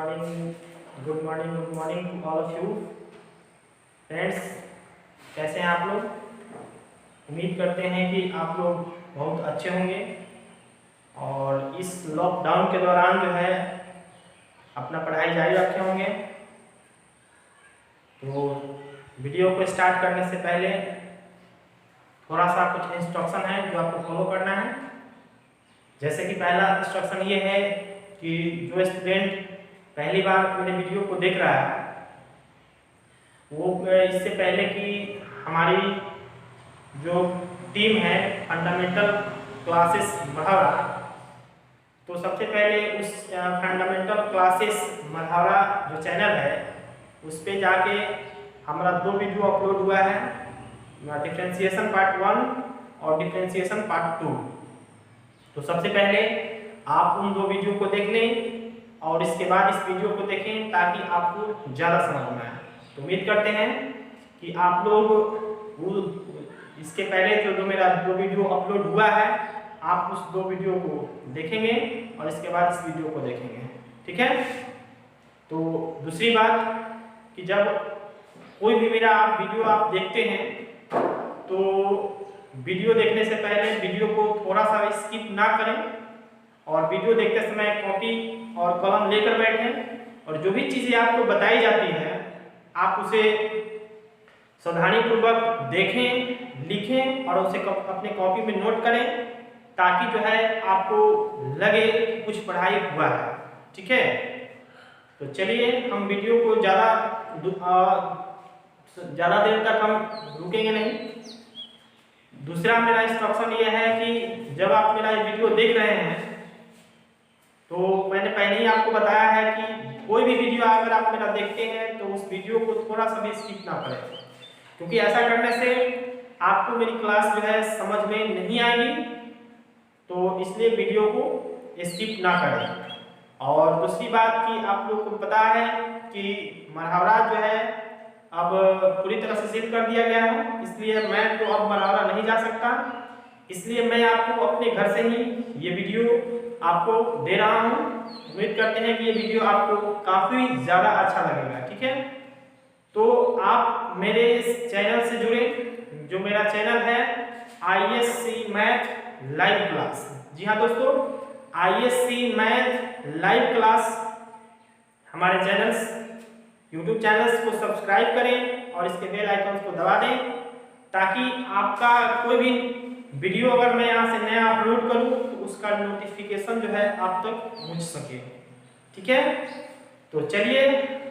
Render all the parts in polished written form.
Good morning to all of you friends. कैसे हैं आप लोग? उम्मीद करते हैं कि आप लोग बहुत अच्छे होंगे और इस लॉकडाउन के दौरान जो है अपना पढ़ाई जारी रखे होंगे। तो वीडियो को स्टार्ट करने से पहले थोड़ा सा कुछ इंस्ट्रक्शन है जो आपको फॉलो करना है। जैसे कि पहला इंस्ट्रक्शन ये है कि जो स्टूडेंट पहली बार मेरे वीडियो को देख रहा है वो इससे पहले कि हमारी जो टीम है फंडामेंटल क्लासेस मढ़ौरा, तो सबसे पहले उस फंडामेंटल क्लासेस मढ़ौरा जो चैनल है उस पर जाके हमारा 2 वीडियो अपलोड हुआ है, डिफरेंशिएशन पार्ट 1 और डिफरेंशिएशन पार्ट 2। तो सबसे पहले आप उन 2 वीडियो को देख लें और इसके बाद इस वीडियो को देखें ताकि आपको ज़्यादा समझ में आए। तो उम्मीद करते हैं कि आप लोग इसके पहले जो मेरा 2 वीडियो अपलोड हुआ है आप उस 2 वीडियो को देखेंगे और इसके बाद इस वीडियो को देखेंगे, ठीक है। तो दूसरी बात कि जब कोई भी मेरा वीडियो आप देखते हैं तो वीडियो देखने से पहले वीडियो को थोड़ा सा स्किप ना करें और वीडियो देखते समय कॉपी और कलम लेकर बैठें और जो भी चीज़ें आपको बताई जाती है आप उसे सावधानीपूर्वक देखें, लिखें और उसे अपने कॉपी में नोट करें ताकि जो है आपको लगे कि कुछ पढ़ाई हुआ है, ठीक है। तो चलिए हम वीडियो को ज़्यादा देर तक हम रुकेंगे नहीं। दूसरा मेरा इंस्ट्रक्शन ये है कि जब आप मेरा वीडियो देख रहे हैं तो मैंने पहले ही आपको बताया है कि कोई भी वीडियो अगर आप मेरा देखते हैं तो उस वीडियो को थोड़ा सा भी स्किप ना करें, क्योंकि ऐसा करने से आपको मेरी क्लास जो है समझ में नहीं आएगी। तो इसलिए वीडियो को स्किप ना करें। और दूसरी बात कि आप लोग को पता है कि मढ़ौरा जो है अब पूरी तरह से सील कर दिया गया है, इसलिए मैं तो अब मढ़ौरा नहीं जा सकता। इसलिए मैं आपको अपने घर से ही ये वीडियो आपको दे रहा हूँ। उम्मीद करते हैं कि ये वीडियो आपको काफ़ी ज़्यादा अच्छा लगेगा, ठीक है। तो आप मेरे इस चैनल से जुड़े, जो मेरा चैनल है ISC मैथ लाइव क्लास। जी हाँ दोस्तों, ISC मैथ लाइव क्लास हमारे चैनल्स YouTube चैनल्स को सब्सक्राइब करें और इसके बेल आइकन को दबा दें ताकि आपका कोई भी वीडियो अगर मैं यहाँ से नया अपलोड करूँ तो उसका नोटिफिकेशन जो है आप तक पहुँच सके, ठीक है। तो चलिए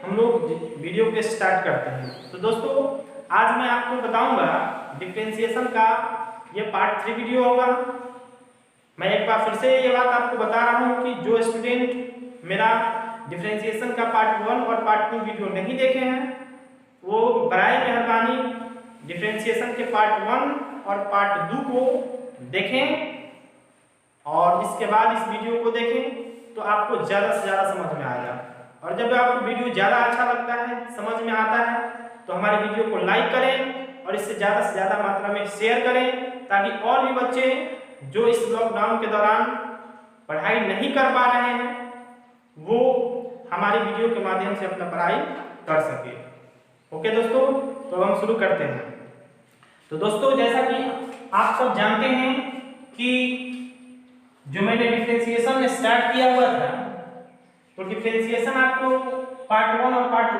हम लोग वीडियो को स्टार्ट करते हैं। तो दोस्तों आज मैं आपको बताऊंगा डिफरेंशिएशन का ये पार्ट 3 वीडियो होगा। मैं एक बार फिर से ये बात आपको बता रहा हूँ कि जो स्टूडेंट मेरा डिफरेंशिएशन का पार्ट 1 और पार्ट 2 वीडियो नहीं देखे हैं वो बराए मेहरबानी डिफरेंशिएशन के पार्ट 1 और पार्ट 2 को देखें और इसके बाद इस वीडियो को देखें तो आपको ज़्यादा से ज़्यादा समझ में आएगा। और जब आपको वीडियो ज़्यादा अच्छा लगता है, समझ में आता है, तो हमारे वीडियो को लाइक करें और इससे ज़्यादा से ज़्यादा मात्रा में शेयर करें ताकि और भी बच्चे जो इस लॉकडाउन के दौरान पढ़ाई नहीं कर पा रहे हैं वो हमारे वीडियो के माध्यम से अपना पढ़ाई कर सके। ओके दोस्तों, तो हम शुरू करते हैं। तो दोस्तों जैसा कि आप सब जानते हैं कि जो मैंने डिफरेंशिएशन में स्टार्ट किया हुआ था तो डिफरेंशिएशन आपको पार्ट 1 और पार्ट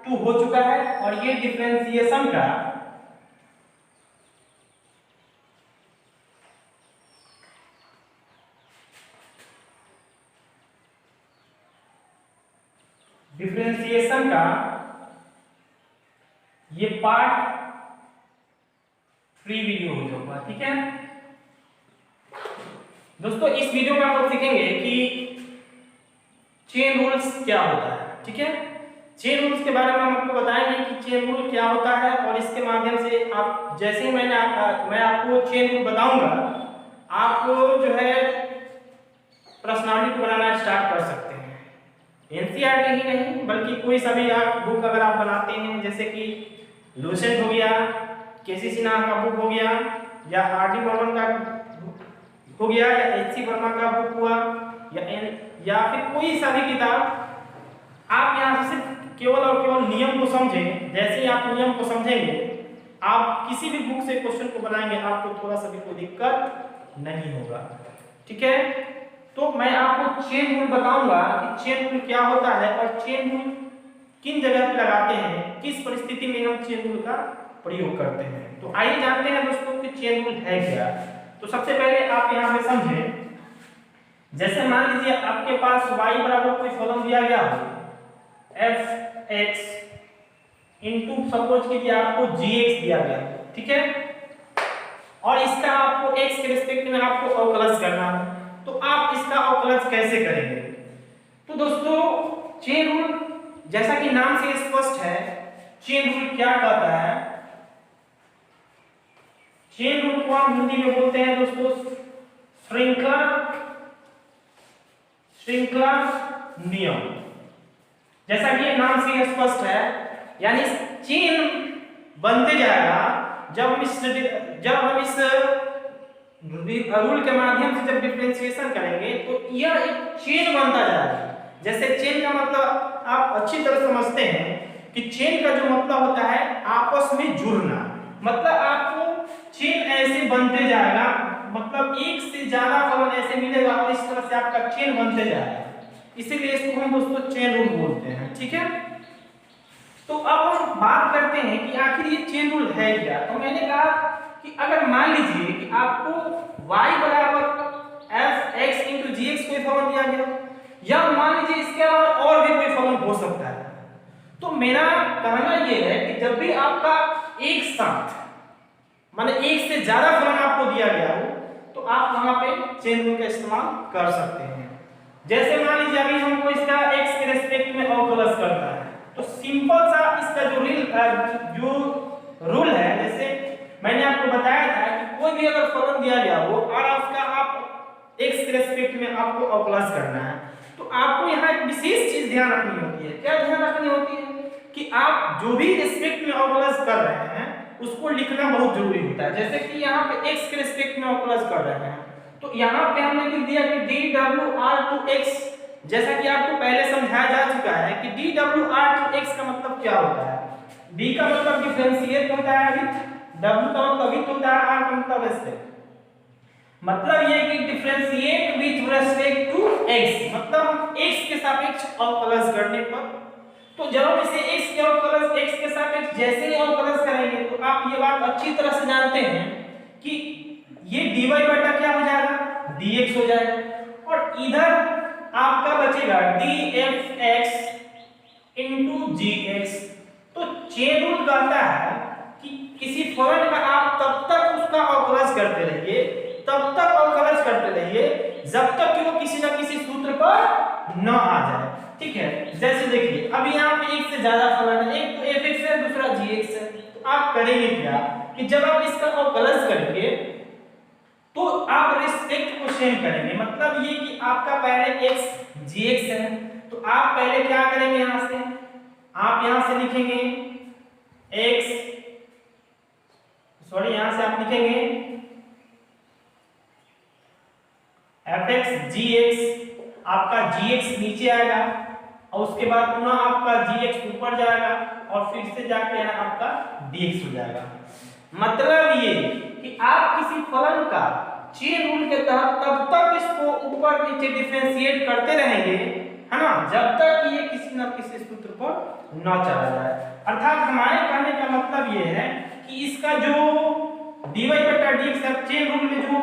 2 हो चुका है और ये डिफरेंशिएशन का ये पार्ट 3 वीडियो हो जाएगा, ठीक है दोस्तों। इस वीडियो में आप लोग सीखेंगे कि चेन रूल्स क्या होता है, ठीक है। चेन रूल्स के बारे में हम आपको बताएंगे कि चेन रूल क्या होता है और इसके माध्यम से आप जैसे ही मैं आपको चेन रूल बताऊंगा आप जो है प्रश्नावली को बनाना स्टार्ट कर सकते हैं। NCERT ही नहीं बल्कि कोई सा भी आप बुक अगर आप बनाते हैं, जैसे कि लुसेंट हो गया, KC सिन्हा का बुक हो गया या RD बर्मन का हो गया या HC वर्मा का बुक हुआ या फिर कोई सा भी किताब आप यहाँ से सिर्फ केवल और केवल नियम को समझें। जैसे ही आप नियम को समझेंगे, आप किसी भी बुक से क्वेश्चन को बनाएंगे, आपको थोड़ा सा भी कोई दिक्कत नहीं होगा। ठीक है, तो मैं आपको चेन रूल बताऊंगा कि चेन रूल क्या होता है और चेन रूल किन जगह पे लगाते हैं, किस परिस्थिति में हम चेन रूल का प्रयोग करते हैं। तो आइए जानते हैं दोस्तों कि चेन रूल है क्या। तो सबसे पहले आप यहाँ पे समझें, जैसे मान लीजिए आपके पास y बराबर कोई फलन दिया गया हो, f(x) इनटू सपोज कीजिए आपको gx दिया गया हो, ठीक है, और इसका आपको x के रिस्पेक्ट में आपको अवकलज करना हो, तो आप इसका अवकलज कैसे करेंगे। तो दोस्तों चेन रूल जैसा कि नाम से स्पष्ट है, चेन रूल क्या कहता है, चेन रूल को हम हिंदी में बोलते हैं दोस्तों श्रृंखला नियम। जैसा कि नाम से स्पष्ट है, यानी चेन बनते जाएगा जब हम इस रूल के माध्यम से जब डिफरेंशिएशन करेंगे तो यह एक चेन बनता जाएगा। जैसे चेन का मतलब आप अच्छी तरह समझते हैं कि चेन का जो मतलब होता है आपस में जुड़ना, मतलब आपको चेन ऐसे बनते जाएगा, मतलब एक से ज्यादा फलन ऐसे मिलेगा और इस तरह से आपका चेन बनते जाएगा, इसीलिए इसको हम दोस्तों चेन रूल बोलते हैं। ठीक है, तो अब हम बात करते हैं कि आखिर ये चेन रूल है क्या। तो मैंने कहा कि अगर मान लीजिए कि आपको y बराबर f(x) * gx कोई फलन दिया गया, या मान लीजिए इसके अलावा और भी कोई फलन हो सकता है, तो मेरा कहना यह है कि जब भी आपका एक साथ माने एक से ज्यादा फलन आपको दिया गया हो, तो आप वहां पे चेन रूल का इस्तेमाल कर सकते हैं। जैसे मान लीजिए अभी हमको इसका x के रिस्पेक्ट में अवकलज करना है, तो सिंपल सा इसका जो रूल है, जैसे मैंने आपको बताया था कि कोई भी अगर फलन दिया गया हो और उसका आप x के रिस्पेक्ट में आपको अवकलज करना है, तो आपको यहाँ एक विशेष चीज ध्यान रखनी होती है। क्या ध्यान रखनी होती है कि आप जो भी रिस्पेक्ट में अवकलज कर रहे हैं उसको लिखना बहुत जरूरी होता है। जैसे कि यहाँ पे x के रिस्पेक्ट में अवकलज कर रहे हैं, तो यहाँ पे हमने लिख दिया कि dWr(x), जैसा कि आपको पहले समझाया जा चुका है कि dWr(x) का मतलब क्या होता है। d का मतलब डिफरेंशिएट होता है विद, w का मतलब विद होता है, r का मतलब रिस्पेक्ट। मतलब ये कि differentiate with respect to x, मतलब हम x के सापेक्ष अवकलज करने पर, तो जब हम इसे x के अवकलज x के सापेक्ष जैसे ही अवकलज करेंगे, तो आप ये बात अच्छी तरह से जानते हैं कि ये dy बटा क्या हो जाएगा, dx हो जाएगा, और इधर आपका बचेगा df(x) * gx। तो चेन रूल कहता है कि किसी फलन का आप तब तक उसका अवकलज करते रहिए, तब तक अवकलज करते रहिए जब तक कि वो किसी न किसी सूत्र पर न आ जाए। ठीक है, जैसे देखिए अभी यहाँ पे एक से ज्यादा फलन है, एक तो f(x) है, दूसरा gx है, तो आप करेंगे क्या कि जब आप इसका अवकलज करेंगे तो आप रिस्पेक्ट को सेम करेंगे। मतलब ये कि आपका पहले x gx है, तो आप पहले क्या करेंगे, यहाँ से आप यहाँ से लिखेंगे x, सॉरी यहाँ से आप लिखेंगे f(x) gx, आपका gx नीचे आएगा और उसके बाद पुनः आपका gx ऊपर जाएगा और फिर से जाके यहाँ आपका dx हो जाएगा। मतलब ये कि आप किसी फलन का चेन रूल के तहत तब तक इसको ऊपर नीचे डिफरेंशिएट करते रहेंगे, है ना, जब तक ये किसी न किसी सूत्र पर न चला जाए। अर्थात हमारे कहने का मतलब ये है कि इसका जो dy बटा dx है चेन रूल में जो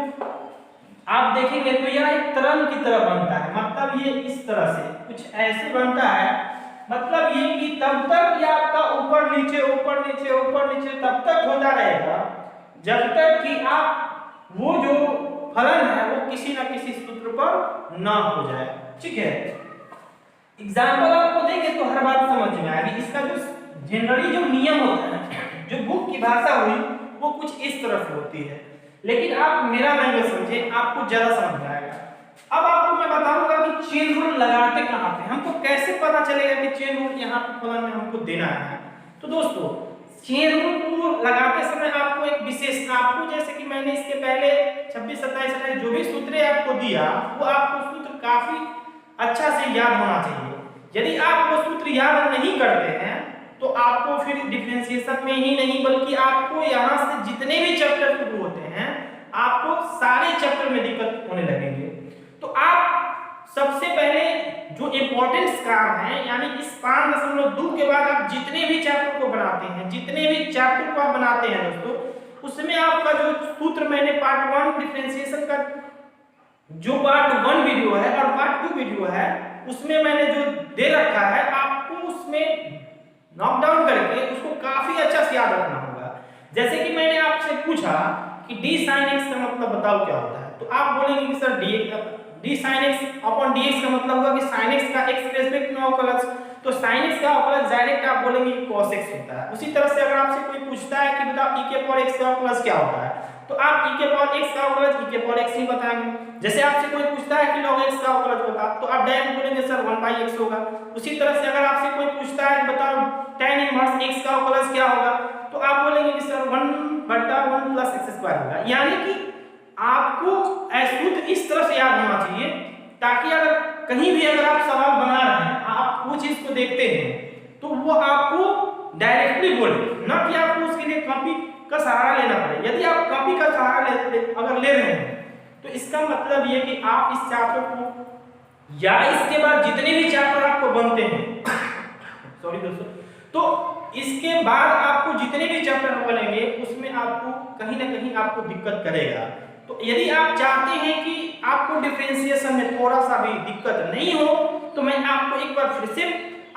आप देखेंगे तो यह एक तरंग की तरह बनता है। मतलब ये इस तरह से कुछ ऐसे बनता है, मतलब ये कि तब तक ये आपका ऊपर नीचे ऊपर नीचे ऊपर नीचे तब तक होता रहेगा जब तक कि आप वो जो फलन है वो किसी न किसी सूत्र पर ना हो जाए। ठीक है, एग्जाम्पल आपको देंगे तो हर बात समझ में आएगी। इसका जो जनरली जो नियम होता है, जो बुक की भाषा हुई वो कुछ इस तरह से होती है, लेकिन आप मेरा लैंग्वेज समझे, आपको ज्यादा समझ में आएगा। अब आपको मैं बताऊंगा कि चेन रूल लगाते कहां पे, हमको कैसे पता चलेगा कि चेन रूल यहाँ पे फलन में हमको देना है। तो दोस्तों चेन रूल को लगाते समय आपको एक विशेष, आपको जैसे कि मैंने इसके पहले 26, 27, 28 जो भी सूत्र आपको दिया वो आपको सूत्र काफी अच्छा से याद होना चाहिए। यदि आप वो सूत्र याद नहीं करते हैं तो आपको फिर डिफरेंशिएशन में ही नहीं बल्कि आपको यहाँ से जितने भी चैप्टर शुरू होते हैं आपको सारे चैप्टर में दिक्कत होने लगेंगे। तो आप सबसे पहले जो इम्पोर्टेंट काम है यानी इस 5.2 के बाद आप जितने भी चैप्टर को बनाते हैं, जितने भी चैप्टर को आप बनाते हैं दोस्तों, उसमें आपका जो सूत्र मैंने पार्ट 1 डिफरेंशिएशन का जो पार्ट 1 वीडियो है और पार्ट 2 वीडियो है उसमें मैंने जो दे रखा है आपको उसमें नॉक डाउन करके उसको काफी अच्छा से याद रखना होगा। जैसे कि मैंने आपसे पूछा कि d sin x का मतलब बताओ क्या होता है, तो आप बोलेंगे कि sir d sin x upon dx का मतलब होगा कि sin x का x के रिस्पेक्ट में अवकलज, तो sin x का अवकलज डायरेक्ट आप बोलेंगे कि cos x होता है। उसी तरह से अगर आपसे कोई पूछता है कि बताओ e के पावर x का अवकलज क्या होता है, तो आप e के पावर x का अवकलज e के पावर x ही बताएंगे। जैसे आपसे कोई पूछता है कि log x का अवकलज बता, तो आप डायरेक्ट बोलेंगे सर 1/x होगा। उसी तरह से अगर आपसे कोई पूछता है कि बताओ tan इनवर्स x का अवकलज क्या होगा, तो आप बोलेंगे कि सर 1/1 + x² होगा। यानी कि आपको सूत्र इस तरह से याद होना चाहिए ताकि अगर कहीं भी अगर आप सवाल बना रहे हैं, आप वो चीज को देखते हैं तो वो आपको डायरेक्टली बोले, ना कि आपको उसके लिए कॉपी का सहारा लेना पड़े। यदि आप कॉपी का सहारा अगर ले रहे हैं तो इसका मतलब ये कि आप इस चैप्टर को या इसके बाद जितने भी चैप्टर आपको बनते हैं सॉरी दोस्तों, तो इसके बाद आपको जितने भी चैप्टर बनेंगे उसमें आपको कहीं ना कहीं आपको दिक्कत करेगा। तो यदि आप चाहते हैं कि आपको डिफरेंशिएशन में थोड़ा सा भी दिक्कत नहीं हो तो मैं आपको एक बार फिर से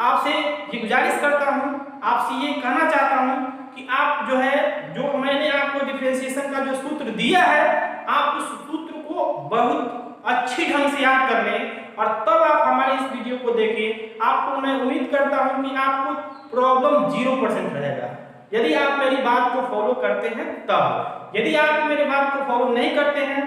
आपसे ये गुजारिश करता हूं, आपसे ये कहना चाहता हूं कि आप जो है जो मैंने आपको डिफरेंशिएशन का जो सूत्र दिया है आप उस सूत्र को बहुत अच्छी ढंग से याद कर लें और तब आप हमारे इस वीडियो को देखें। आपको मैं उम्मीद करता हूं कि आपको प्रॉब्लम 0% रहेगा यदि आप मेरी बात को फॉलो करते हैं तब। यदि आप मेरी बात को फॉलो नहीं करते हैं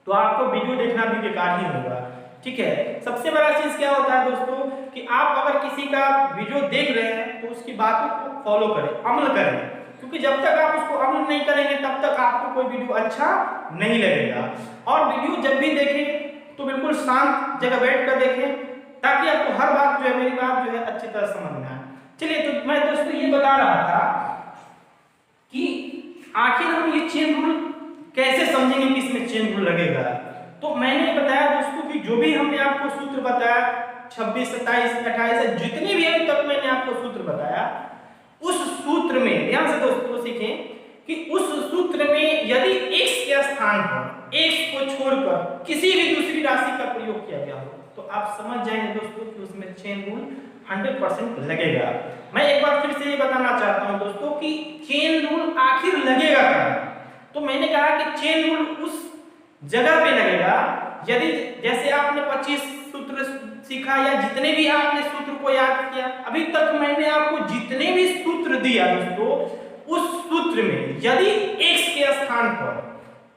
तो आपको वीडियो देखना भी बेकार ही होगा। ठीक है, सबसे बड़ा चीज क्या होता है दोस्तों कि आप अगर किसी का वीडियो देख रहे हैं तो उसकी बातों को फॉलो करें, अमल करें, क्योंकि जब तक आप उसको अमल नहीं करेंगे तब तक आपको कोई वीडियो अच्छा नहीं लगेगा। और वीडियो जब भी देखें तो बिल्कुल शांत जगह बैठ कर देखें ताकि आपको हर बात जो है मेरी बात जो है अच्छी तरह समझ में आए। चलिए, तो मैं दोस्तों ये बता रहा था कि आखिर हम ये चेन रूल कैसे समझेंगे कि इसमें चेन रूल लगेगा। तो मैंने बताया दोस्तों कि जो भी हमने आपको सूत्र बताया 26, 27, 28 जितने भी अभी तक मैंने आपको सूत्र बताया उस सूत्र में ध्यान से दोस्तों सीखें कि उस सूत्र में यदि x के स्थान पर x को छोड़कर किसी भी दूसरी राशि का प्रयोग किया गया हो तो आप समझ जाएंगे दोस्तों कि उसमें चेन रूल 100% लगेगा। मैं एक बार फिर से ये बताना चाहता हूं दोस्तों कि चेन रूल आखिर लगेगा कहां। तो मैंने कहा कि चेन रूल उस जगह पे लगेगा यदि जैसे आपने 25 सूत्र सीखा या जितने भी आपने सूत्र को याद किया, अभी तक मैंने आपको जितने भी सूत्र दिया दोस्तों उस सूत्र में यदि x के स्थान पर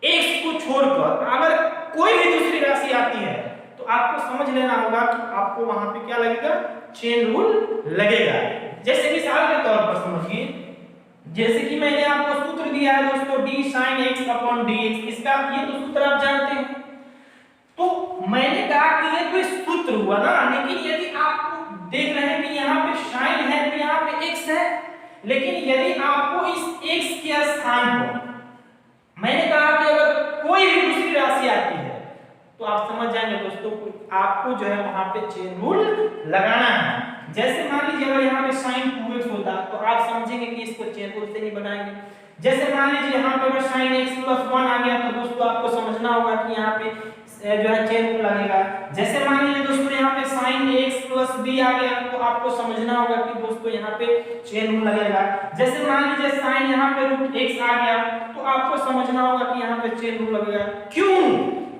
x को छोड़कर अगर कोई भी दूसरी राशि आती है तो आपको समझ लेना होगा कि आपको वहां पे क्या लगेगा, चेन रूल लगेगा। जैसे मिसाल के तौर पर समझिए, जैसे कि मैंने आपको सूत्र दिया है दोस्तों d sin x upon dx, इसका ये तो सूत्र आप जानते हैं। तो मैंने कहा कि ये तो सूत्र हुआ ना, लेकिन यदि आप देख रहे हैं कि यहाँ पे sin है तो यहाँ पे x है, लेकिन यदि आपको इस x के स्थान पर मैंने कहा कि अगर कोई भी दूसरी राशि आती है तो आप समझ जाएंगे दोस्तों आपको जो है वहां पे चेन रूल लगाना है। जैसे मान लीजिए अगर यहाँ पे sin 2x होता तो आप समझेंगे कि इसको चेन रूल से नहीं बनाएंगे। जैसे मान लीजिए यहाँ पे अगर sin x + 1 आ गया तो दोस्तों आपको समझना होगा कि यहाँ पे जो है चेन रूल लगेगा। जैसे मान लीजिए दोस्तों यहाँ पे sin x + b आ गया तो आपको समझना होगा कि दोस्तों यहाँ पे चेन रूल लगेगा। जैसे मान लीजिए sin यहाँ पे √x आ गया तो आपको समझना होगा कि यहाँ पे चेन रूल लगेगा। क्यों?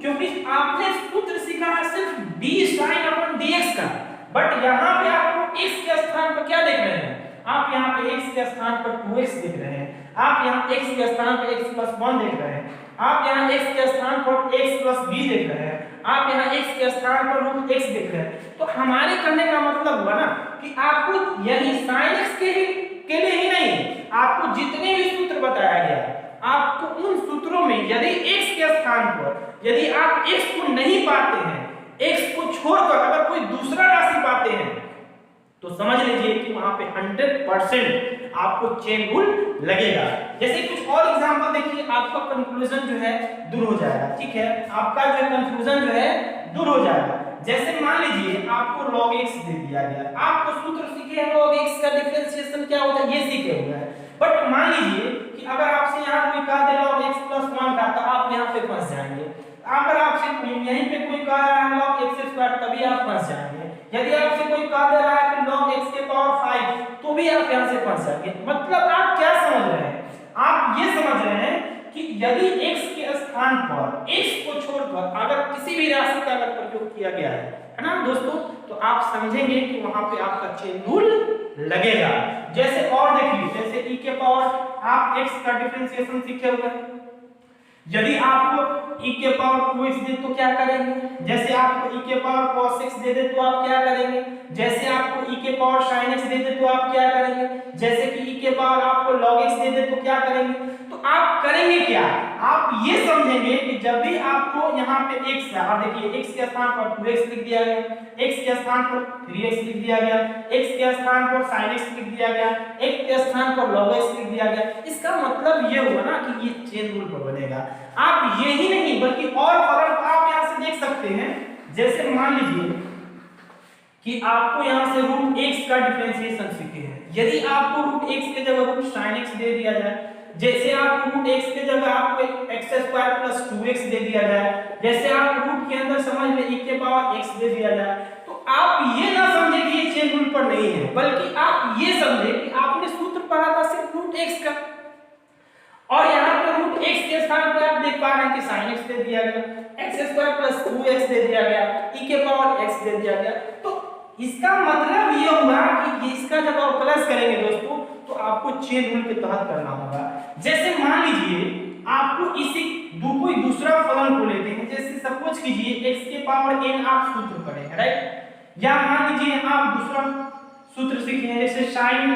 क्योंकि आपने सूत्र सीखा है सिर्फ d sin अपॉन dx का, बट यहाँ पे आपको x के स्थान पर क्या देख रहे हैं, आप यहाँ पे x के स्थान पर 2x देख रहे हैं, आप यहाँ x के स्थान पर x + 1 देख रहे हैं, आप यहाँ x के स्थान पर x + b देख रहे हैं, आप यहाँ x के स्थान पर √x देख रहे हैं। तो हमारे करने का मतलब हुआ ना कि आपको यदि sin x के लिए ही नहीं, आपको जितने भी सूत्र बताया गया आपको उन सूत्रों में यदि x के स्थान पर यदि आप x को नहीं पाते हैं x को छोड़कर अगर कोई दूसरा राशि पाते हैं तो समझ लीजिए कि वहां पे 100% आपको चेन रूल लगेगा। जैसे कुछ और एग्जांपल देखिए, आपका कंक्लूजन जो है दूर हो जाएगा। ठीक है, आपका जो कंफ्यूजन जो है दूर हो जाएगा। जैसे मान लीजिए आपको log x दे दिया गया, आपको सूत्र सीखे हैं log x का डिफरेंशिएशन क्या होता है ये सीखे हुए हैं, बट मान लीजिए कि अगर आपसे यहाँ कोई कहा दे log x + 1 का, तो आप यहाँ पे फंस जाएंगे। अगर आपसे यहीं पे कोई कह रहा है log x², तभी आप फंस जाएंगे। यदि आपसे कोई कह दे रहा है कि log x⁵, तो भी आप यहाँ से फंस जाएंगे। मतलब आप क्या समझ रहे हैं, आप ये समझ रहे हैं कि यदि x के स्थान पर x को छोड़कर अगर किसी भी राशि का अगर प्रयोग किया गया है ना दोस्तों, तो आप समझेंगे कि वहां पे आपका चेन रूल लगेगा। जैसे और देखिए, जैसे e के पावर आप x का डिफरेंशिएशन सीखे हुए हैं, यदि आपको e के पावर 2x दे तो क्या करेंगे, जैसे आपको e के पावर cos x दे दे तो आप क्या करेंगे, जैसे आपको e के पावर sin x दे दे तो आप क्या करेंगे, जैसे कि e के पावर आपको log x दे दे तो क्या करेंगे। तो आप करेंगे क्या, आप ये समझेंगे कि जब भी आपको यहाँ पे x है, और देखिए x के स्थान पर 2x लिख दिया गया, x के स्थान पर 3x लिख दिया गया, x के स्थान पर sin x लिख दिया गया, x के स्थान पर log x लिख दिया गया, इसका मतलब ये हुआ ना कि ये चेन रूल पर बनेगा। आप यही नहीं बल्कि और फर्क आप यहाँ से देख सकते हैं। जैसे मान लीजिए कि आपको यहाँ से रूट x का डिफरेंशिएशन सीखे हैं, यदि आपको रूट x के जगह रूट sin x दे दिया जाए, जैसे आप रूट x के जगह आपको x² + 2x दे दिया जाए, जैसे आप रूट के अंदर समझ में e के पावर x दे दिया जाए, तो आप ये ना समझे कि ये चेन रूल पर नहीं है, बल्कि आप ये समझे कि आपने सूत्र पढ़ा था सिर्फ रूट x का, और यहाँ पे रूट x के स्थान पर आप देख पा रहे हैं कि sin x दे दिया गया, x² + 2x दे दिया गया, e के पावर x दे दिया गया। तो इसका मतलब ये हुआ कि इसका जब आप प्लस करेंगे दोस्तों, तो आपको चेन रूल के तहत करना होगा। जैसे मान लीजिए आपको इसी कोई दूसरा फलन को लेते हैं, जैसे सपोज कीजिए x के पावर n आप सूत्र पढ़े, राइट, या मान लीजिए आप दूसरा सूत्र सीखे हैं, जैसे sin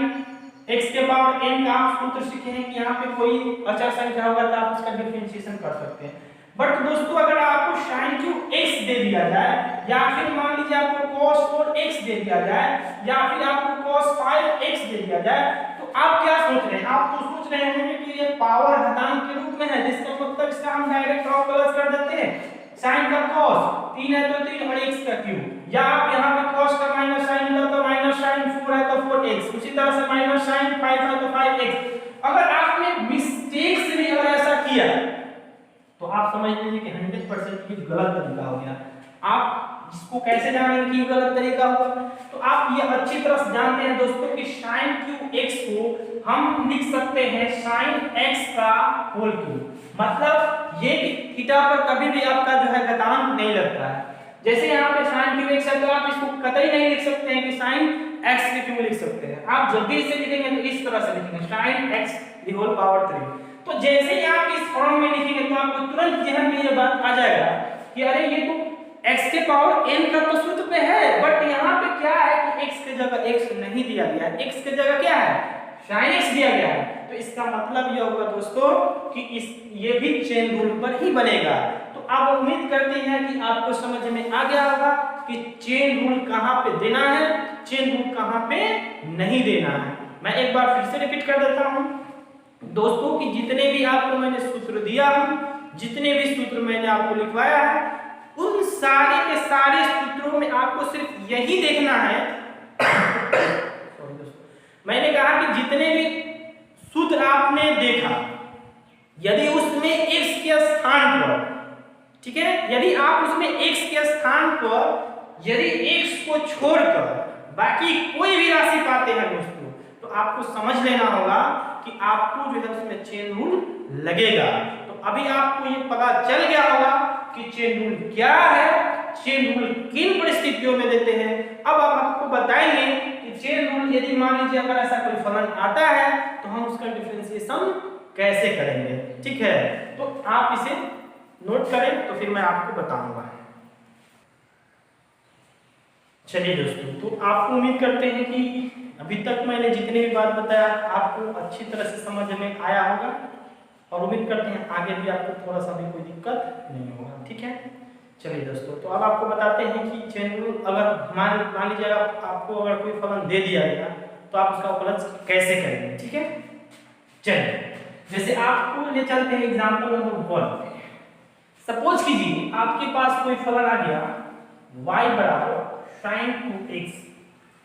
x के पावर n का आप सूत्र सीखे हैं कि यहाँ पे कोई अचर संख्या होगा तो आप उसका डिफरेंशिएशन कर सकते हैं। बट दोस्तों अगर आपको sin³ x दे दिया जाए, या फिर मान लीजिए आपको cos⁴x दे दिया जाए, या फिर आपको cos⁵x दे दिया जाए, तो आप क्या सोच रहे हैं, आप तो सोच रहे होंगे कि ये पावर घातांक के रूप में है, जिसका मतलब इसका हम डायरेक्ट प्लस कर देते हैं, sin का cos 3 है तो 3 और x का क्यूब, या आप यहाँ पे cos का माइनस sin लो तो माइनस sin 4 है तो 4x, उसी तरह से माइनस sin 5 है तो 5x। अगर आपने मिस्टेक से भी अगर ऐसा किया तो आप समझ लीजिए कि 100% ये गलत तरीका हो गया। आप इसको कैसे जानेंगे कि गलत तरीका होगा, तो आप ये अच्छी तरह से जानते हैं दोस्तों कि sin³ को हम लिख सकते हैं sin x का होल क्यूब, मतलब ये थीटा पर कभी भी आपका जो है घातांक नहीं लगता है। जैसे यहाँ पे sin³ है तो आप इसको कतई नहीं लिख सकते हैं कि sin x³ लिख सकते हैं, आप जब भी इसे लिखेंगे तो इस तरह से लिखेंगे sin x⁴। तो जैसे ही आप इस फॉर्म में लिखेंगे तो आपको तुरंत ध्यान में ये बात आ जाएगा कि अरे ये तो x के पावर n का तो सूत्र पे है, बट यहाँ पे क्या है कि x के जगह x नहीं दिया गया है, x के जगह क्या है sin x दिया गया है। तो इसका मतलब यह होगा दोस्तों कि ये भी चेन रूल पर ही बनेगा। तो आप उम्मीद करते हैं कि आपको समझ में आ गया होगा कि चेन रूल कहाँ पे देना है, चेन रूल कहाँ पे नहीं देना है। मैं एक बार फिर से रिपीट कर देता हूँ दोस्तों कि जितने भी आपको मैंने सूत्र दिया हूं, जितने भी सूत्र मैंने आपको लिखवाया है, उन सारे के सारे सूत्रों में आपको सिर्फ यही देखना है मैंने कहा कि जितने भी सूत्र आपने देखा, यदि उसमें x के स्थान पर, ठीक है, यदि आप उसमें x के स्थान पर यदि x को छोड़कर बाकी कोई भी राशि पाते हैं दोस्तों, तो आपको समझ लेना होगा कि आपको जो है उसमें चेन रूल लगेगा। तो अभी आपको ये पता चल गया होगा कि चेन रूल क्या है, चेन रूल किन परिस्थितियों में देते हैं। अब हम आपको बताएंगे कि चेन रूल यदि मान लीजिए अगर ऐसा कोई फलन आता है तो हम उसका डिफरेंशिएशन कैसे करेंगे, ठीक है। तो आप इसे नोट करें तो फिर मैं आपको बताऊंगा। चलिए दोस्तों, तो आपको उम्मीद करते हैं कि अभी तक मैंने जितनी भी बात बताया आपको अच्छी तरह से समझ में आया होगा, और उम्मीद करते हैं आगे भी आपको थोड़ा सा भी कोई दिक्कत नहीं होगा, ठीक है। चलिए दोस्तों, तो अब आपको बताते हैं कि चेन रूल अगर मान लीजिए आपको अगर कोई फलन दे दिया गया तो आप उसका अवकलन कैसे करेंगे, ठीक है। चलिए, जैसे आपको ले चलते हैं एग्जांपल नंबर 1। सपोज कीजिए आपके पास कोई फलन आ गया y बराबर sin 2x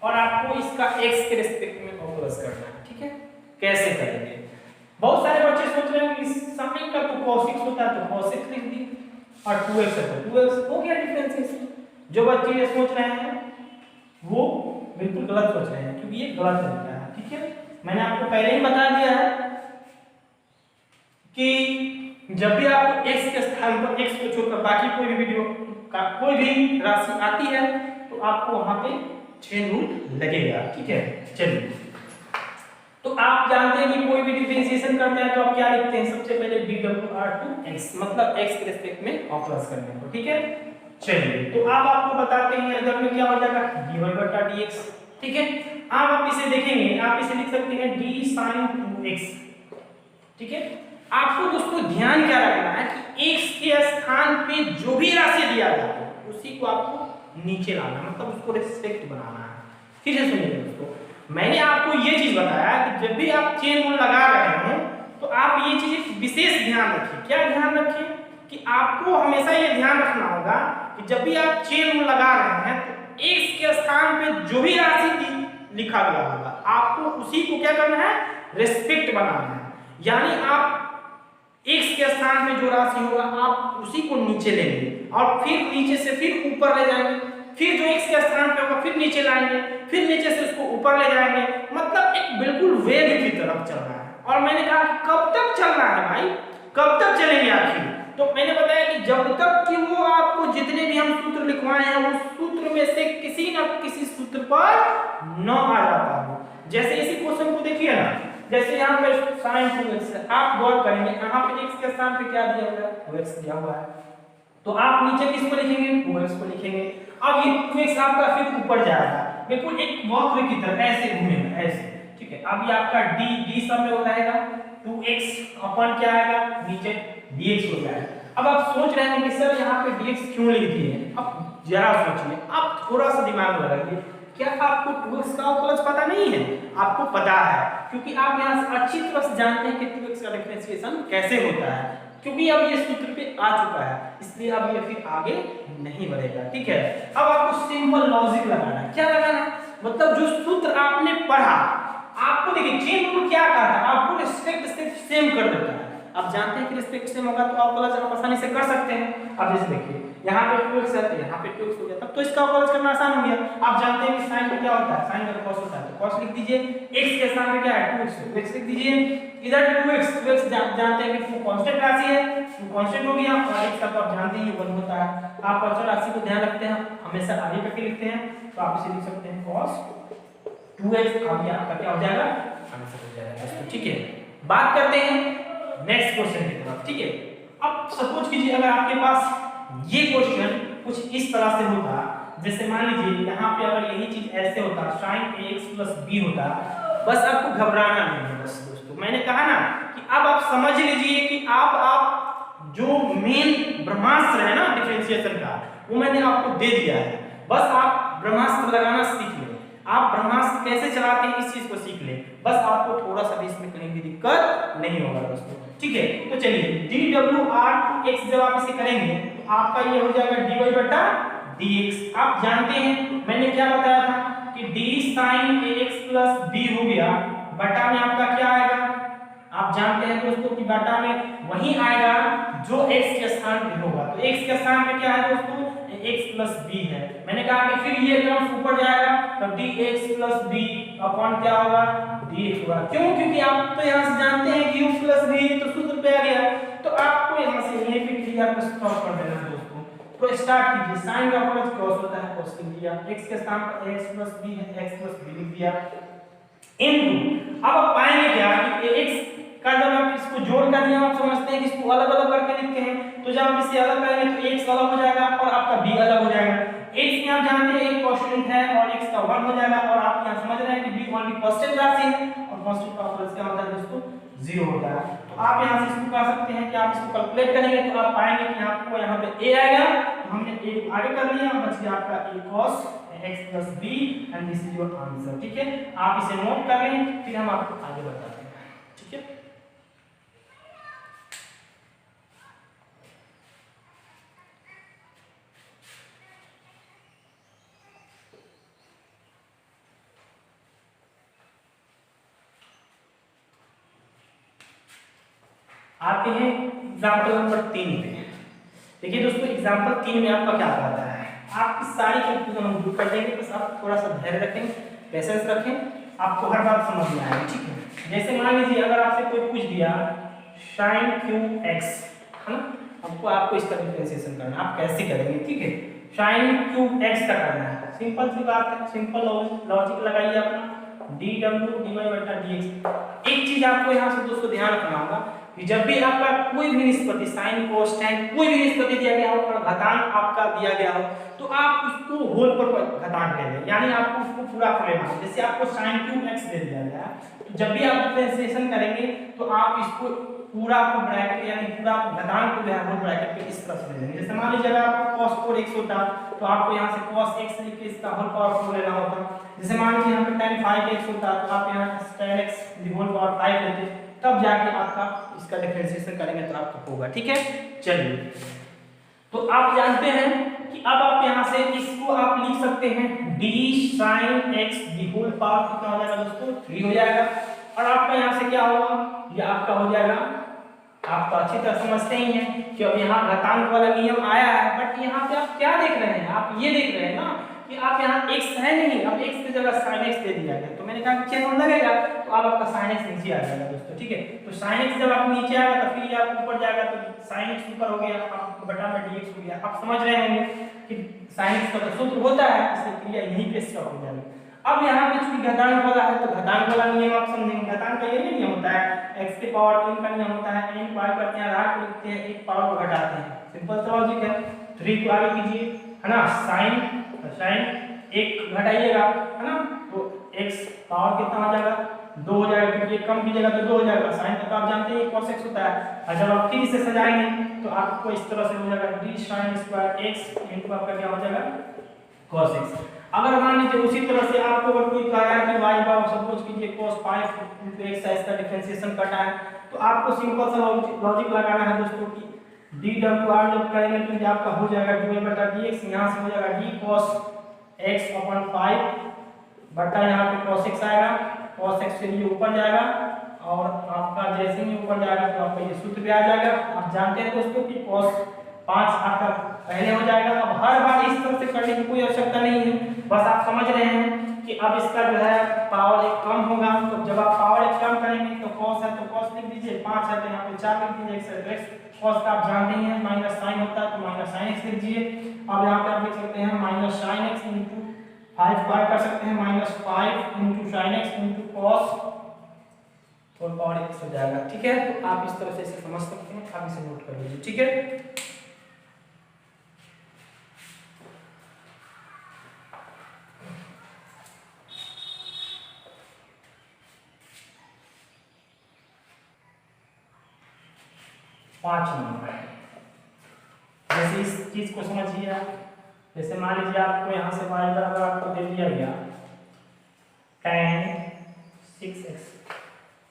और आपको इसका x के रिस्पेक्ट में अवकलन करना है, ठीक है। कैसे करेंगे? बहुत सारे बच्चे सोच रहे हैं कि sin का तो cos x होता है तो cos x लिख दी और 2x है तो 2x हो गया डिफरेंशिएशन। जो बच्चे ये सोच रहे हैं वो बिल्कुल गलत सोच रहे हैं, क्योंकि ये गलत तरीका है, ठीक है। मैंने आपको पहले ही बता दिया है कि जब भी आपको x के स्थान पर x को छोड़कर बाकी कोई भी वीडियो का कोई भी राशि आती है तो आपको वहां पे चेन रूल लगेगा, ठीक है। चलिए, तो आप जानते हैं कि कोई भी डिफरेंशिएशन करते हैं तो आप क्या लिखते हैं? सबसे पहले dWr2x मतलब x के रिस्पेक्ट में अवकलन करने को, ठीक है। चलिए, तो अब आपको बताते हैं अगर में क्या हो जाएगा dy/dx, ठीक है। अब आप इसे देखेंगे, आप इसे लिख सकते हैं d sin 2x, ठीक है। आपको दोस्तों ध्यान क्या रखना है कि x के स्थान पे जो भी राशि दिया गया है उसी को आपको नीचे लाना, मतलब उसको रिस्पेक्ट बनाना है। फिर से सुनिए दोस्तों, मैंने आपको ये चीज बताया कि जब भी आप चेन रूल लगा रहे हो तो आप ये चीज विशेष ध्यान रखिए। क्या ध्यान रखिए कि आपको हमेशा ये ध्यान रखना होगा कि जब भी आप चेन रूल लगा रहे हैं तो x के स्थान पे जो भी राशि लिखा गया होगा आपको उसी को क्या करना है? रिस्पेक्ट बनाना है। यानी आप x के स्थान पे जो राशि होगा आप उसी को नीचे लेंगे और फिर नीचे से फिर ऊपर ले जाएंगे, फिर जो x के स्थान पे होगा फिर नीचे लाएंगे, फिर नीचे से उसको ऊपर ले जाएंगे, मतलब एक बिल्कुल वेग की तरफ चल रहा है। और मैंने कहा कि कब तक चलना है भाई, कब तक चलेंगे आखिर? तो मैंने बताया कि जब तक कि वो आपको जितने भी हम सूत्र लिखवाए हैं उस सूत्र में से किसी न किसी सूत्र पर न आ जाता हो। जैसे इसी क्वेश्चन को देखिए ना, जैसे यहाँ पे sin 2x है, आप गौर करेंगे यहाँ पे x के स्थान पे क्या दिया हुआ है? 2x दिया हुआ है, तो आप नीचे किसको लिखेंगे? 2x को लिखेंगे। अब ये 2x आपका फिर ऊपर जाएगा, बिल्कुल एक वक्र की तरह ऐसे घूमेगा ऐसे, ठीक है। अब ये आपका d सब में हो जाएगा 2x अपन क्या आएगा? नीचे dx हो जाएगा। अब आप सोच रहे हैं कि सर यहाँ पे dx क्यों लिख दिए? अब जरा सोचिए, आप थोड़ा सा दिमाग लगाइए, क्या आपको 2x का अवकलन पता नहीं है? आपको पता है, क्योंकि आप यहाँ से अच्छी तरह से जानते हैं कि 2x का डिफरेंशिएशन कैसे होता है, क्योंकि अब ये सूत्र पे आ चुका है, इसलिए अब ये फिर आगे नहीं बढ़ेगा, ठीक है। अब आपको सिंपल लॉजिक लगाना है। क्या लगाना है? मतलब जो सूत्र आपने पढ़ा, आपको देखिए चेन रूल क्या कहता है? आपको रिस्पेक्ट से सेम कर देता है। आप जानते हैं कि रिस्पेक्ट सेम होगा तो अवकलन आप आसानी से कर सकते हैं। अब जैसे देखिए यहाँ पे 2x है तो यहाँ पे 2x हो गया, तब तो इसका अवकलन करना आसान हो गया। आप जानते हैं कि sin का क्या होता है? sin का cos होता है, तो cos लिख दीजिए। x के स्थान पे क्या है? 2x, 2x लिख दीजिए। इधर 2x जानते हैं कि कांस्टेंट राशि है, तो कांस्टेंट हो गया, और x का तो आप जानते हैं 1 होता है। आप अचर राशि को ध्यान रखते हैं, हमेशा आगे करके लिखते हैं, तो आप इसे लिख सकते हैं cos 2x। अब ये आपका क्या हो जाएगा? आंसर हो जाएगा दोस्तों, ठीक है। बात करते हैं नेक्स्ट क्वेश्चन की तरफ, ठीक है। अब सपोज कीजिए अगर आपके पास ये क्वेश्चन कुछ इस तरह से होता, जैसे मान लीजिए यहाँ पे अगर यही चीज ऐसे होता sin ax + b होता, बस आपको घबराना नहीं है। बस दोस्तों मैंने कहा ना कि अब आप समझ लीजिए कि आप जो मेन ब्रह्मास्त्र है ना डिफरेंशिएशन का, वो मैंने आपको दे दिया है। बस आप ब्रह्मास्त्र लगाना सीख लें। आप ब्रह्मास्त्र कैसे चलाते हैं इस चीज को सीख लें, बस आपको थोड़ा सा भी इसमें कहीं भी दिक्कत नहीं होगा दोस्तों, ठीक है। तो चलिए dWr2x जब आप इसे करेंगे तो आपका ये हो जाएगा dy/dx। आप जानते हैं मैंने क्या बताया था कि d sin ax + b हो गया, बटा में आपका क्या आएगा? आप जानते हैं दोस्तों कि बटा में वही आएगा जो x के स्थान पे होगा, तो x के स्थान पे क्या है दोस्तों? x + b है। मैंने कहा कि फिर ये टर्म्स ऊपर जाएगा तो dx + b अपॉन क्या होगा? dx होगा। क्यों? क्योंकि आप तो यहाँ से जानते हैं कि u + v तो सूत्र पे आ गया, तो आपको यहाँ से ये भी क्रिया को सॉल्व कर देना है दोस्तों। तो स्टार्ट कीजिए, sin का अपोजिट cos होता है, cos लिख दिया, x के स्थान पर x + b है, x + b लिख दिया, इनटू अब आप पाएंगे क्या कि x का जब आप इसको जोड़ कर दिया, आप समझते हैं कि इसको अलग अलग करके लिखते हैं, तो जब आप इसे अलग करेंगे तो x अलग हो जाएगा और आपका b अलग हो जाएगा। x में आप जानते हैं एक कांस्टेंट है और x का 1 हो जाएगा, और आप यहां समझ रहे हैं कि b ओनली कांस्टेंट राशि है और कांस्टेंट का अवकलन क्या होता है दोस्तों? 0 होता है। तो तो आप यहाँ से इसको कर सकते हैं कि आप इसको कैलकुलेट करेंगे तो आप पाएंगे कि आपको यहाँ पे a आएगा, तो हमने a को आगे कर लिया, बच गया आपका a cos x plus b and this is your answer. ठीक है, आप इसे नोट कर लें, फिर हम आपको आगे बताते हैं। ठीक है, आते हैं एग्जाम्पल नंबर 3 पे। देखिए दोस्तों, एग्जाम्पल 3 में आपका क्या आता है, आपकी सारी कंफ्यूजन हम दूर कर देंगे, बस आप थोड़ा सा धैर्य रखें, पेशेंस रखें, आपको हर बात समझ में आएगी। ठीक है, जैसे मान लीजिए अगर आपसे कोई पूछ दिया sin क्यूब x, है ना, आपको इसका डिफरेंशिएशन करना, आप कैसे करेंगे? ठीक है, sin क्यूब x का करना है, सिंपल सी बात है, सिंपल लॉजिक लगाइए अपना, dw dy बटा dx। एक चीज आपको यहाँ से दोस्तों ध्यान रखना होगा कि जब भी आपका कोई भी निष्पत्ति साइन कोस tan कोई भी निष्पत्ति दिया गया हो और घातांक आपका दिया गया हो, तो आप उसको होल पर घातांक ले लें, यानी आपको उसको पूरा पर लेना है। जैसे आपको sin क्यूब x दे दिया गया, तो जब भी आप डिफरेंशिएशन करेंगे तो आप इसको पूरा को ब्रैकेट यानी पूरा घातांक को होल ब्रैकेट पे इस तरह से ले लेंगे। जैसे मान लीजिए अगर आपको cos 4x होता तो आपको यहाँ से cos x लिख के इसका होल पावर 4 लेना होता। जैसे मान लीजिए यहाँ पे tan 5x होता तो आप यहाँ tan x the whole power 5 लेते, तब जाके आपका इसका डिफरेंशिएशन करेंगे तो आपको होगा। ठीक है, चलिए, तो आप जानते हैं कि अब आप यहाँ से इसको आप लिख सकते हैं d sin x the whole power कितना हो जाएगा दोस्तों, 3 हो जाएगा। और आपका यहाँ से क्या होगा, ये आपका हो जाएगा, आप तो अच्छी तरह समझते ही हैं कि अब यहाँ घातांक वाला नियम आया है, बट यहाँ पे आप क्या देख रहे हैं, आप ये देख रहे हैं ना कि आप यहाँ x है नहीं, अब x की जगह sin x दे दिया गया, तो मैंने कहा चेन लगेगा तो अब आपका sin x नीचे आ जाएगा दोस्तों। ठीक है, तो sin x जब आप नीचे आएगा तो फिर आप ऊपर जाएगा, तो sin x ऊपर हो गया, आपको बटा में dx हो गया। आप समझ रहे होंगे कि sin x का सूत्र होता है, इसलिए क्रिया यहीं पे स्टॉप हो जाएगी। अब यहाँ पे चूंकि घातांक वाला है तो घातांक वाला नियम आप समझेंगे। घातांक का ये नियम होता है, x की पावर 3 का नियम होता है, n को आगे करते हैं, आगे लिखते हैं, एक पावर को घटाते हैं, सिंपल सा लॉजिक है। 3 को आगे कीजिए, है ना, sin 1 घटाइएगा, है ना, तो x पावर कितना हो जाएगा, 2 हो जाएगा, क्योंकि कम कीजिएगा तो 2 हो जाएगा। sin का तो आप जानते हैं cos x होता है, और जब आप 3 से सजाएंगे तो आपको इस तरह से हो जाएगा d sin square x into आपका क्या हो जाएगा cos x। अगर मान लीजिए उसी तरह से आपको अगर कोई कह रहा है कि y बार सपोज कीजिए cos 5 into x इसका डिफरेंशिएशन करना है, तो आपको सिंपल सा लॉजिक लगाना है दोस्तों कि dw जब करेंगे तो ये आपका हो जाएगा dy बटा dx, यहाँ से हो जाएगा d cos x अपन 5 बटा यहाँ पे cos x आएगा, cos x से ये ऊपर जाएगा और आपका जैसे ही ऊपर जाएगा तो आपका ये सूत्र भी आ जाएगा। आप जानते हैं दोस्तों कि cos 5 आपका पहले हो जाएगा। अब हर बार इस तरह से करने की कोई आवश्यकता नहीं है, बस आप समझ रहे हैं कि अब इसका जो है पावर 1 कम होगा, तो जब आप पावर 1 कम करेंगे तो cos है तो cos लिख दीजिए, 5 है तो यहाँ पे 4 लिख दीजिए, x है तो x, cos का आप जानते ही हैं माइनस sin होता है तो माइनस sin x लिख दीजिए। अब यहाँ पे आप लिख सकते हैं माइनस sin x इंटू 5 बार कर सकते हैं, minus 5 into sin x into cos और पावर x हो जाएगा। ठीक है, तो आप इस तरह से इसे समझ सकते हैं, आप इसे नोट कर लीजिए। ठीक है, पांच नंबर जैसे इस चीज को समझिए आप। जैसे मान लीजिए आपको यहाँ से y बराबर आपको दे दिया गया tan 6x,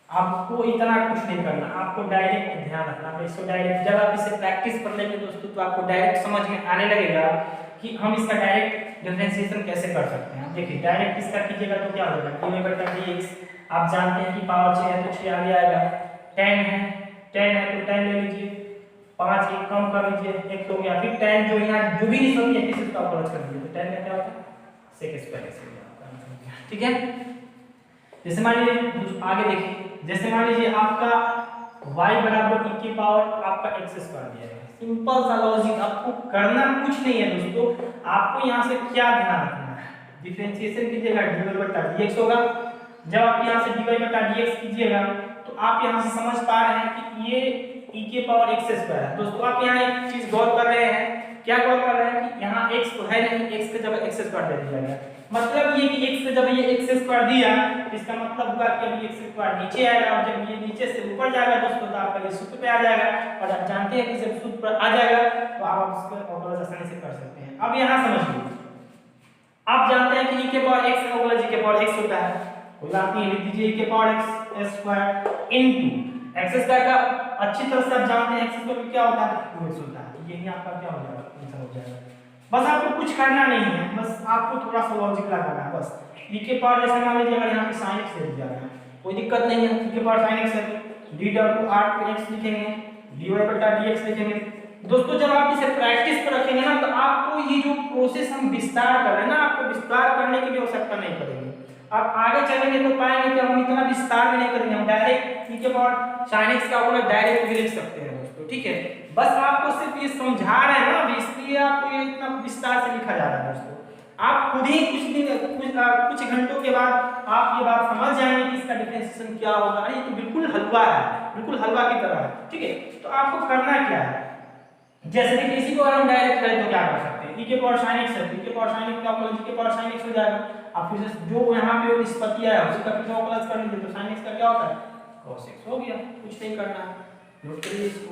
आपको इतना कुछ नहीं करना, आपको डायरेक्ट ध्यान रखना है इसको डायरेक्ट। जब आप इसे प्रैक्टिस कर लेंगे दोस्तों तो आपको डायरेक्ट समझ में आने लगेगा कि हम इसका डायरेक्ट डिफरेंशिएशन कैसे कर सकते हैं। देखिए डायरेक्ट इसका कीजिएगा तो क्या होगा, dy बटा dx, आप जानते हैं कि पावर 6 है तो 6 आगे आएगा, tan है तो tan ले लीजिए, 5 एक कम कर लीजिए, एक तो गया, फिर tan जो यहाँ जो भी निशान है किसी का प्लस कर दीजिए, तो tan का क्या होता है sec स्क्वायर x हो जाएगा। ठीक है, जैसे मान लीजिए आगे देखिए, जैसे मान लीजिए आपका y बराबर e की पावर आपका x स्क्वायर दिया है, सिंपल सा लॉजिक, आपको करना कुछ नहीं है दोस्तों। आपको यहाँ से क्या ध्यान रखना है, डिफरेंशिएशन कीजिएगा dy बटा dx होगा। जब आप यहाँ से dy बटा dx कीजिएगा तो आप यहाँ से समझ पा रहे हैं कि ये e के पावर x स्क्वायर है। दोस्तों आप यहाँ एक चीज गौर कर रहे हैं क्या कॉल कर रहे हैं कि यहाँ x तो है नहीं, x की जगह x स्क्वायर दे दिया गया। मतलब ये कि x की जगह ये x स्क्वायर दिया, इसका मतलब हुआ कि अभी x स्क्वायर नीचे आएगा, और जब ये नीचे से ऊपर जाएगा दोस्तों तो आपका ये सूत्र पे आ जाएगा, और आप जानते हैं कि जब सूत्र पर आ जाएगा तो आप इसको ऑपरेटर आसानी से कर सकते हैं। अब यहाँ समझिए, आप जानते हैं कि e के पावर x का g के पावर x होता है, कोई बात नहीं, लिख दीजिए e के power x square into x square का अच्छी तरह से आप जानते हैं x स्क्वायर क्या होता है, 2x होता है। यही आपका क्या हो जाएगा, आंसर हो जाएगा। बस आपको कुछ करना नहीं है, बस आपको थोड़ा सा लॉजिक लगाना है बस। e के पावर जैसे मान लीजिए अगर यहाँ पे sin x दे दिया गया, कोई दिक्कत नहीं है, e के पावर sin x है dw r x लिखेंगे, dy/dx लिखेंगे। दोस्तों जब आप इसे प्रैक्टिस पर रखेंगे ना तो आपको ये जो प्रोसेस हम विस्तार कर रहे हैं ना, आपको विस्तार करने की भी आवश्यकता नहीं पड़ेगी। आप आगे चलेंगे तो पाएंगे कि हम इतना विस्तार भी नहीं करेंगे, हम डायरेक्ट e के पावर sin x का होगा डायरेक्ट भी लिख सकते हैं दोस्तों, ठीक है। बस आपको सिर्फ ये समझा रहे हैं ना अभी, इसलिए आपको ये इतना विस्तार से लिखा जा रहा है दोस्तों। आप खुद ही कुछ घंटों के बाद आप ये बात समझ जाएंगे कि इसका डिफरेंशिएशन क्या होगा। अरे ये तो बिल्कुल हलवा है, बिल्कुल हलवा की तरह है, ठीक है। तो आपको करना क्या है, जैसे कि इसी को अगर हम डायरेक्ट करें तो क्या कर सकते हैं, e के पावर sin x है, e के पावर sin x का प्लस e के पावर sin x हो जाएगा। आप फिर से जो यहाँ पे निष्पत्ति आया उसी का फिर प्लस कर लीजिए, तो sin x का क्या होता है, cos x हो गया। कुछ नहीं करना है, नोट करिए इसको।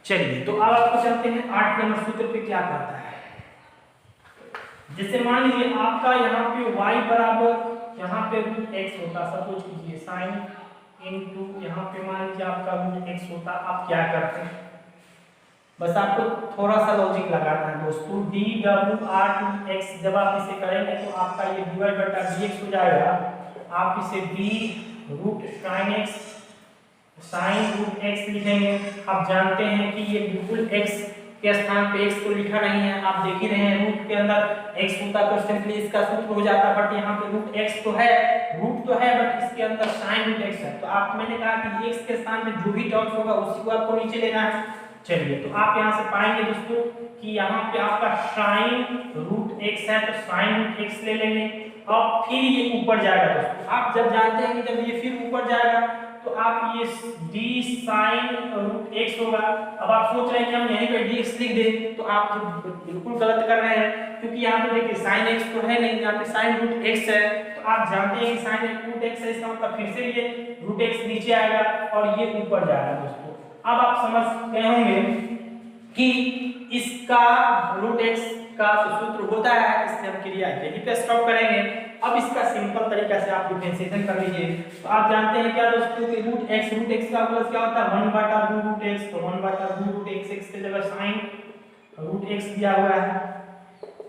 चलिए तो अब आपको चलते हैं 8 नंबर सूत्र पे क्या कहता है। जैसे मान लीजिए आपका यहाँ पे y बराबर यहाँ पे रूट x होता, सपोज कीजिए sin इनटू यहाँ पे मान लीजिए आपका रूट x होता। आप क्या करते हैं, बस आपको थोड़ा सा लॉजिक लगाना है दोस्तों। dw/x जब आप इसे करेंगे तो आपका ये dy/dx हो जाएगा। आप इसे b root sin root x लिखेंगे। आप जानते हैं कि ये बिल्कुल x के स्थान पे x को लिखा नहीं है, आप देख ही रहे हैं रूट के अंदर x होता तो सिंपली इसका सूत्र हो जाता, बट यहाँ पे रूट x तो है, रूट तो है बट इसके अंदर sin रूट x है। तो आप मैंने कहा कि x के स्थान पे जो भी टर्म्स होगा उसी को आपको नीचे लेना है। चलिए तो आप यहाँ से पाएंगे दोस्तों कि यहाँ पे आपका sin रूट x है तो sin रूट x ले लेंगे, और फिर ये ऊपर जाएगा दोस्तों। आप जब जानते हैं कि जब ये फिर ऊपर जाएगा तो आप ये d sin रूट x होगा। अब आप सोच रहे हैं कि हम यहीं पे dx लिख दें, तो आप बिल्कुल गलत कर रहे हैं, क्योंकि यहाँ पे देखिए sin x तो है नहीं, यहाँ पे sin रूट x है। तो आप जानते हैं कि sin रूट x है, इसका मतलब फिर से ये रूट x नीचे आएगा और ये ऊपर जाएगा दोस्तों। अब आप समझ गए होंगे कि इसका रूट x का सूत्र होता है, इससे हम क्रिया यहीं पे स्टॉप करेंगे। अब इसका सिंपल तरीका से आप डिफरेंशिएशन कर लीजिए। तो आप जानते हैं क्या दोस्तों कि रूट x का प्लस क्या होता है 1/2 रूट x, तो 1/2 रूट x की जगह sin रूट x दिया हुआ है,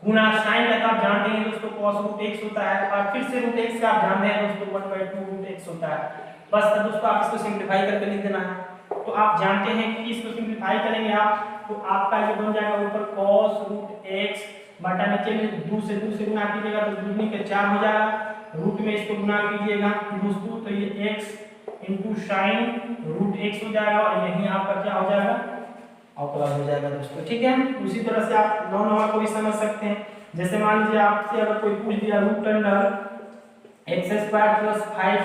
गुना sin का आप जानते हैं दोस्तों cos रूट x होता है, और फिर से रूट x का आप जानते हैं दोस्तों 1/2 रूट x होता है। बस दोस्तों आप इसको सिंपलीफाई करके लिख देना है। तो आप जानते हैं कि इसको सिंपलीफाई करेंगे आप तो आपका ये बन जाएगा ऊपर cos रूट x बटा नीचे में 2 से गुना कीजिएगा तो दूनी के 4 हो जाएगा, रूट में इसको गुना कीजिएगा दोस्तों तो ये x into sin root x हो जाएगा, और यही आपका क्या हो जाएगा अवकलन हो जाएगा दोस्तों, ठीक है। उसी तरह से आप नॉन नंबर को भी समझ सकते हैं। जैसे मान लीजिए आपसे अगर कोई पूछ दिया रूट अंडर x² + 5,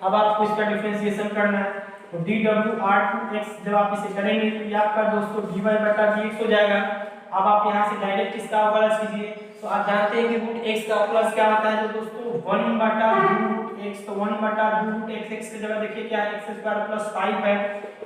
अब आपको इसका डिफरेंशिएशन करना है तो dw/2x जब आप इसे करेंगे तो ये आपका दोस्तों dy/dx हो जाएगा। अब आप यहाँ से डायरेक्ट इसका अवकलन कीजिए, तो आप जानते हैं कि रूट x का प्लस क्या होता है तो दोस्तों 1/2 रूट x, तो 1/2 रूट x की जगह देखिए क्या है x² + 5 है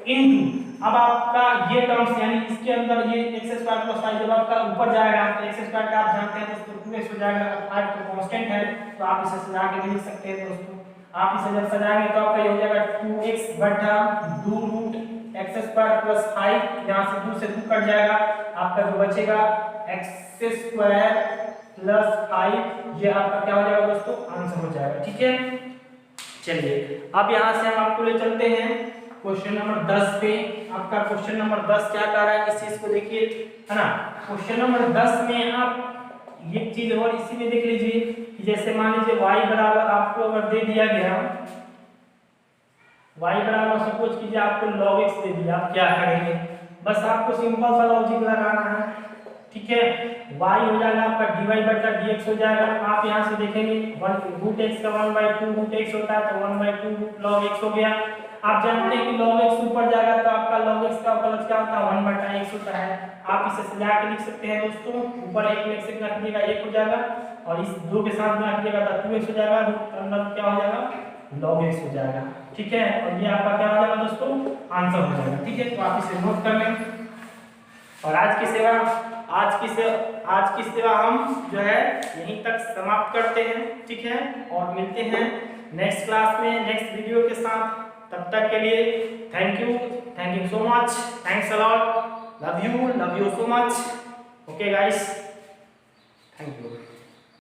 इनटू अब आपका ये टर्म्स यानी इसके अंदर ये x² + 5 जब आपका ऊपर जाएगा तो x² का आप जानते हैं दोस्तों 2x हो जाएगा, 5 तो कांस्टेंट है तो आप इसे सजा के भी लिख सकते हैं दोस्तों। आप इसे जब सजाएंगे तो आपका ये हो जाएगा 2x/2 रूट x² + 5, यहाँ से 2 से 2 कट जाएगा, आपका जो बचेगा x² + 5, ये आपका क्या हो जाएगा दोस्तों आंसर हो जाएगा, ठीक है। चलिए अब यहाँ से हम आपको ले चलते हैं क्वेश्चन नंबर 10 पे। आपका क्वेश्चन नंबर 10 क्या कह रहा है इस चीज को देखिए, है ना। क्वेश्चन नंबर 10 में आप ये चीज और इसी में देख लीजिए कि जैसे मान लीजिए y बराबर आपको अगर दे दिया गया, y बराबर सपोज कीजिए आपको log x दे दिया, आप क्या करेंगे, बस आपको सिंपल सा लॉजिक लगाना है। ठीक है। y हो जाएगा आपका dy/dx हो जाएगा। आप यहाँ से देखेंगे √x का 1/2 √x होता है तो 1/2 log x हो गया। आप जानते हैं कि log x ऊपर जाएगा तो आपका log x का प्लस क्या होता है 1/x होता है। आप इसे सजा के लिख सकते हैं दोस्तों, ऊपर एक में से गुणा कीजिएगा 1 हो जाएगा और इस 2 के साथ गुणा कीजिएगा तो 2x हो जाएगा, मतलब क्या हो जाएगा log x हो जाएगा। ठीक है, और ये आपका क्या हो जाएगा दोस्तों आंसर हो जाएगा। ठीक है, तो आप इसे नोट कर लें। और आज की सेवा हम जो है यहीं तक समाप्त करते हैं। ठीक है, और मिलते हैं नेक्स्ट क्लास में नेक्स्ट वीडियो के साथ। तब तक के लिए thank you so much, thanks a lot, love you so much. Okay guys, thank you.